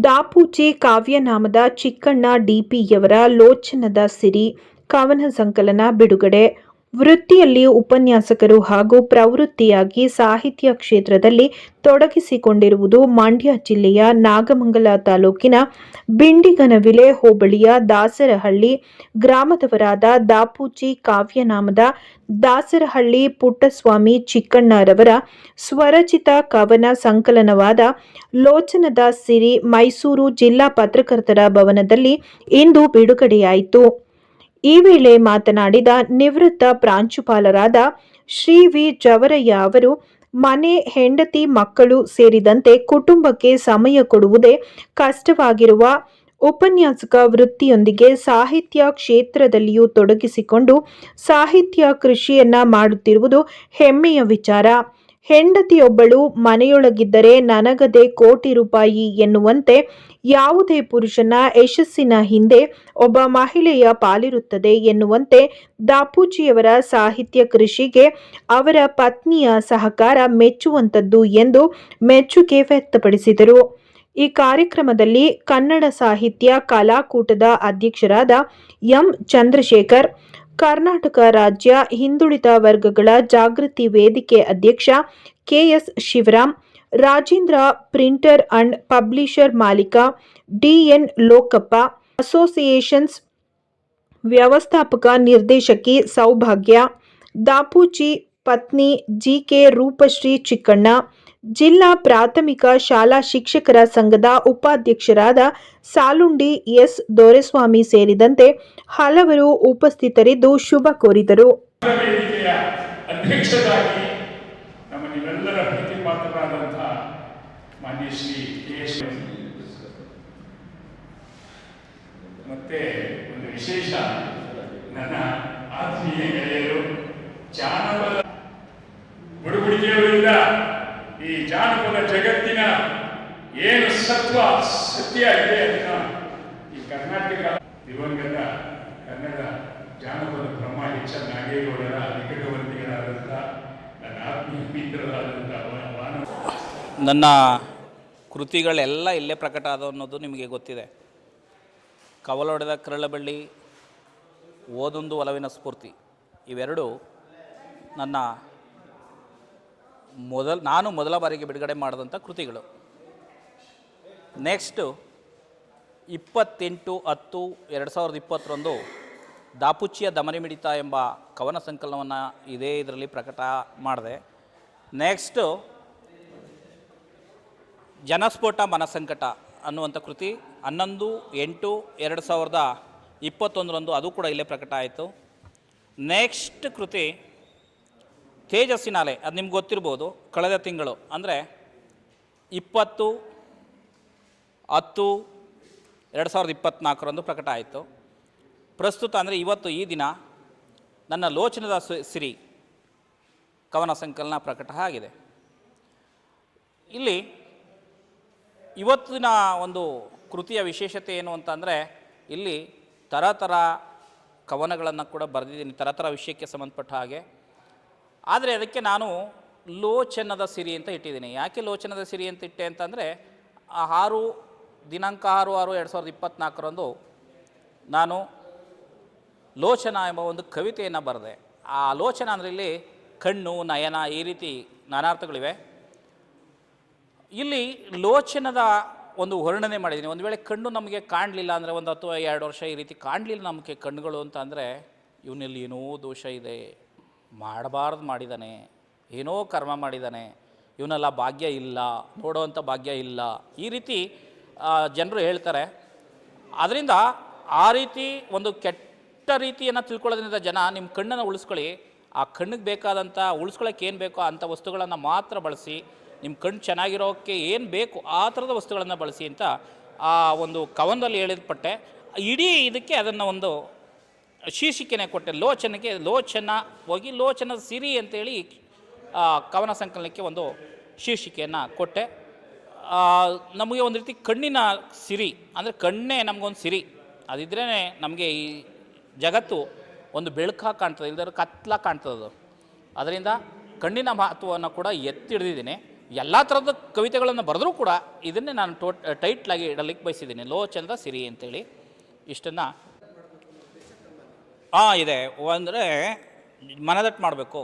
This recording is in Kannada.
ದಾಪೂಚಿ ಕಾವ್ಯನಾಮದ ಚಿಕ್ಕಣ್ಣ ಡಿಪಿಯವರ ಲೋಚನದ ಸಿರಿ ಕವನ ಸಂಕಲನ ಬಿಡುಗಡೆ. ವೃತ್ತಿಯಲ್ಲಿ ಉಪನ್ಯಾಸಕರು ಹಾಗೂ ಪ್ರವೃತ್ತಿಯಾಗಿ ಸಾಹಿತ್ಯ ಕ್ಷೇತ್ರದಲ್ಲಿ ತೊಡಗಿಸಿಕೊಂಡಿರುವುದು ಮಂಡ್ಯ ಜಿಲ್ಲೆಯ ನಾಗಮಂಗಲ ತಾಲೂಕಿನ ಬಿಂಡಿಗನವಿಲೆ ಹೋಬಳಿಯ ದಾಸರಹಳ್ಳಿ ಗ್ರಾಮದವರಾದ ದಾಪೂಚಿ ಕಾವ್ಯನಾಮದ ದಾಸರಹಳ್ಳಿ ಪುಟ್ಟಸ್ವಾಮಿ ಚಿಕ್ಕಣ್ಣರವರ ಸ್ವರಚಿತ ಕವನ ಸಂಕಲನವಾದ ಲೋಚನದ ಸಿರಿ ಮೈಸೂರು ಜಿಲ್ಲಾ ಪತ್ರಕರ್ತರ ಭವನದಲ್ಲಿ ಇಂದು ಬಿಡುಗಡೆಯಾಯಿತು. ಈ ವೇಳೆ ಮಾತನಾಡಿದ ನಿವೃತ್ತ ಪ್ರಾಂಶುಪಾಲರಾದ ಶ್ರೀ ವಿ ಜವರಯ್ಯ ಅವರು, ಮನೆ, ಹೆಂಡತಿ, ಮಕ್ಕಳು ಸೇರಿದಂತೆ ಕುಟುಂಬಕ್ಕೆ ಸಮಯ ಕೊಡುವುದೇ ಕಷ್ಟವಾಗಿರುವ ಉಪನ್ಯಾಸಕ ವೃತ್ತಿಯೊಂದಿಗೆ ಸಾಹಿತ್ಯ ಕ್ಷೇತ್ರದಲ್ಲಿಯೂ ತೊಡಗಿಸಿಕೊಂಡು ಸಾಹಿತ್ಯ ಕೃಷಿಯನ್ನ ಮಾಡುತ್ತಿರುವುದು ಹೆಮ್ಮೆಯ ವಿಚಾರ. ಹೆಂಡತಿಯೊಬ್ಬಳು ಮನೆಯೊಳಗಿದ್ದರೆ ನನಗದೇ ಕೋಟಿ ರೂಪಾಯಿ ಎನ್ನುವಂತೆ ಯಾವುದೇ ಪುರುಷನ ಯಶಸ್ಸಿನ ಹಿಂದೆ ಒಬ್ಬ ಮಹಿಳೆಯ ಪಾಲಿರುತ್ತದೆ ಎನ್ನುವಂತೆ ದಾಪೂಚಿಯವರ ಸಾಹಿತ್ಯ ಕೃಷಿಗೆ ಅವರ ಪತ್ನಿಯ ಸಹಕಾರ ಮೆಚ್ಚುವಂತದ್ದು ಎಂದು ಮೆಚ್ಚುಗೆ ವ್ಯಕ್ತಪಡಿಸಿದರು. ಈ ಕಾರ್ಯಕ್ರಮದಲ್ಲಿ ಕನ್ನಡ ಸಾಹಿತ್ಯ ಕಲಾಕೂಟದ ಅಧ್ಯಕ್ಷರಾದ ಎಂ ಚಂದ್ರಶೇಖರ್, ಕರ್ನಾಟಕ ರಾಜ್ಯ ಹಿಂದುಳಿದ ವರ್ಗಗಳ ಜಾಗೃತಿ ವೇದಿಕೆ ಅಧ್ಯಕ್ಷ K S Shivaram, Rajendra printer and publisher ಮಾಲೀಕ ಡಿಎನ್ ಲೋಕಪ್ಪ, ಅಸೋಸಿಯೇಷನ್ಸ್ ವ್ಯವಸ್ಥಾಪಕ ನಿರ್ದೇಶಕಿ ಸೌಭಾಗ್ಯ, ದಾಪೂಚಿ ಪತ್ನಿ ಜಿಕೆ ರೂಪಶ್ರೀ ಚಿಕ್ಕಣ್ಣ, ಜಿಲ್ಲಾ ಪ್ರಾಥಮಿಕ ಶಾಲಾ ಶಿಕ್ಷಕರ ಸಂಘದ ಉಪಾಧ್ಯಕ್ಷರಾದ ಸಾಲುಂಡಿ ಎಸ್ ದೊರೆಸ್ವಾಮಿ ಸೇರಿದಂತೆ ಹಲವರು ಉಪಸ್ಥಿತರಿದ್ದು ಶುಭ ಕೋರಿದರು. ನಮ್ಮ ನೀವೆಲ್ಲರ ಪ್ರೀತಿ ಪಾತ್ರರಾದಂತಹ ಮಾನ್ಯ ಶ್ರೀ ಕೆ.ಎಸ್. ಮತ್ತೆ ಒಂದು ವಿಶೇಷ, ನನ್ನ ಆತ್ಮೀಯ ಗೆಳೆಯರು ಜಾನಪದ ಬುಡುಗುಡಿಕೆಯವರಿಂದ ಈ ಜಾನಪದ ಜಗತ್ತಿನ ಏನು ಸತ್ಯ ಇದೆ ಅದನ್ನ ಈ ಕರ್ನಾಟಕ ದಿವಂಗತ ಕನ್ನಡ ಜಾನಪದ ಬ್ರಹ್ಮ ಎಚ್ ಎನ್ ನಾಗೇಗೌಡರ ನಿಕಟವರ್ತಿಗಳಾದಂಥ ನನ್ನ ಆತ್ಮೀಯ ಮಿತ್ರರಾದಂಥ ನನ್ನ ಕೃತಿಗಳೆಲ್ಲ ಇಲ್ಲೇ ಪ್ರಕಟ ಆದ ಅನ್ನೋದು ನಿಮಗೆ ಗೊತ್ತಿದೆ. ಕವಲೊಡೆದ ಕರಳಬಳ್ಳಿ, ಓದೊಂದು ಒಲವಿನ ಸ್ಫೂರ್ತಿ, ಇವೆರಡು ನನ್ನ ನಾನು ಮೊದಲ ಬಾರಿಗೆ ಬಿಡುಗಡೆ ಮಾಡಿದಂಥ ಕೃತಿಗಳು. ನೆಕ್ಸ್ಟು 28/10/2020 ದಾಪುಚಿಯ ದಮನಿ ಮಿಡಿತ ಎಂಬ ಕವನ ಸಂಕಲನವನ್ನು ಇದೇ ಇದರಲ್ಲಿ ಪ್ರಕಟ ಮಾಡಿದೆ. ನೆಕ್ಸ್ಟು ಜನಸ್ಫೋಟ ಮನಸಂಕಟ ಅನ್ನುವಂಥ ಕೃತಿ 11/8/2021 ಅದು ಕೂಡ ಇಲ್ಲೇ ಪ್ರಕಟ ಆಯಿತು. ನೆಕ್ಸ್ಟ್ ಕೃತಿ ತೇಜಸ್ಸಿನ ಅಲೆ, ಅದು ನಿಮ್ಗೆ ಗೊತ್ತಿರ್ಬೋದು, ಕಳೆದ ತಿಂಗಳು ಅಂದರೆ 20/10/2024 ಪ್ರಕಟ ಆಯಿತು. ಪ್ರಸ್ತುತ ಅಂದರೆ ಇವತ್ತು ಈ ದಿನ ನನ್ನ ಲೋಚನದ ಸಿರಿ ಕವನ ಸಂಕಲನ ಪ್ರಕಟ ಆಗಿದೆ. ಇಲ್ಲಿ ಇವತ್ತಿನ ಒಂದು ಕೃತಿಯ ವಿಶೇಷತೆ ಏನು ಅಂತಂದರೆ, ಇಲ್ಲಿ ಥರ ಕವನಗಳನ್ನು ಕೂಡ ಬರೆದಿದ್ದೀನಿ, ಥರ ವಿಷಯಕ್ಕೆ ಸಂಬಂಧಪಟ್ಟ ಹಾಗೆ. ಆದರೆ ಅದಕ್ಕೆ ನಾನು ಲೋಚನದ ಸಿರಿ ಅಂತ ಇಟ್ಟಿದ್ದೀನಿ. ಯಾಕೆ ಲೋಚನದ ಸಿರಿ ಅಂತ ಇಟ್ಟೆ ಅಂತಂದರೆ, ದಿನಾಂಕ 6/6/2024 ನಾನು ಲೋಚನ ಎಂಬ ಒಂದು ಕವಿತೆಯನ್ನು ಬರೆದೆ. ಆ ಲೋಚನ ಅಂದರೆ ಇಲ್ಲಿ ಕಣ್ಣು, ನಯನ, ಈ ರೀತಿ ನಾನಾರ್ಥಗಳಿವೆ. ಇಲ್ಲಿ ಲೋಚನದ ಒಂದು ವರ್ಣನೆ ಮಾಡಿದ್ದೀನಿ. ಒಂದು ವೇಳೆ ಕಣ್ಣು ನಮಗೆ ಕಾಣಲಿಲ್ಲ ಅಂದರೆ, ಒಂದು 10-2 ವರ್ಷ ಈ ರೀತಿ ಕಾಣಲಿಲ್ಲ ನಮಗೆ ಕಣ್ಣುಗಳು ಅಂತ ಅಂದರೆ, ಇವನಲ್ಲಿ ಏನೋ ದೋಷ ಇದೆ, ಮಾಡಬಾರ್ದು ಮಾಡಿದ್ದಾನೆ, ಏನೋ ಕರ್ಮ ಮಾಡಿದ್ದಾನೆ, ಇವನೆಲ್ಲ ಭಾಗ್ಯ ಇಲ್ಲ, ನೋಡೋವಂಥ ಭಾಗ್ಯ ಇಲ್ಲ, ಈ ರೀತಿ ಜನರು ಹೇಳ್ತಾರೆ. ಅದರಿಂದ ಆ ರೀತಿ ಒಂದು ಕೆಟ್ಟ ರೀತಿಯನ್ನು ತಿಳ್ಕೊಳ್ಳೋದ್ರಿಂದ ಜನ ನಿಮ್ಮ ಕಣ್ಣನ್ನು ಉಳಿಸ್ಕೊಳ್ಳಿ, ಆ ಕಣ್ಣಿಗೆ ಬೇಕಾದಂಥ ಉಳಿಸ್ಕೊಳ್ಳೋಕೆ ಏನು ಬೇಕೋ ಅಂಥ ವಸ್ತುಗಳನ್ನು ಮಾತ್ರ ಬಳಸಿ, ನಿಮ್ಮ ಕಣ್ಣು ಚೆನ್ನಾಗಿರೋಕ್ಕೆ ಏನು ಬೇಕು ಆ ಥರದ ವಸ್ತುಗಳನ್ನು ಬಳಸಿ ಅಂತ ಆ ಒಂದು ಕವನದಲ್ಲಿ ಹೇಳಿದ್ಪಟ್ಟೆ. ಇಡೀ ಇದಕ್ಕೆ ಅದನ್ನು ಒಂದು ಶೀರ್ಷಿಕೆನೇ ಕೊಟ್ಟೆ. ಲೋಚನ ಹೋಗಿ ಲೋಚನದ ಸಿರಿ ಅಂತೇಳಿ ಕವನ ಸಂಕಲನಕ್ಕೆ ಒಂದು ಶೀರ್ಷಿಕೆಯನ್ನು ಕೊಟ್ಟೆ. ನಮಗೆ ಒಂದು ರೀತಿ ಕಣ್ಣಿನ ಸಿರಿ ಅಂದರೆ ಕಣ್ಣೇ ನಮಗೊಂದು ಸಿರಿ, ಅದಿದ್ರೇ ನಮಗೆ ಈ ಜಗತ್ತು ಒಂದು ಬೆಳಕಾಗಿ ಕಾಣ್ತದೆ, ಇಲ್ಲದ್ರೆ ಕತ್ಲಾಗಿ ಕಾಣ್ತದೆ. ಅದರಿಂದ ಕಣ್ಣಿನ ಮಹತ್ವವನ್ನು ಕೂಡ ಎತ್ತಿಡಿದಿದ್ದೀನಿ. ಎಲ್ಲ ಥರದ ಕವಿತೆಗಳನ್ನು ಬರೆದ್ರೂ ಕೂಡ ಇದನ್ನೇ ನಾನು ಟೈಟ್ಲಾಗಿ ಇಡಲಿಕ್ಕೆ ಬಯಸಿದ್ದೀನಿ, ಲೋಚನದ ಸಿರಿ ಅಂತೇಳಿ. ಇಷ್ಟನ್ನು ಇದೆ ಅಂದರೆ ಮನದಟ್ಟು ಮಾಡಬೇಕು.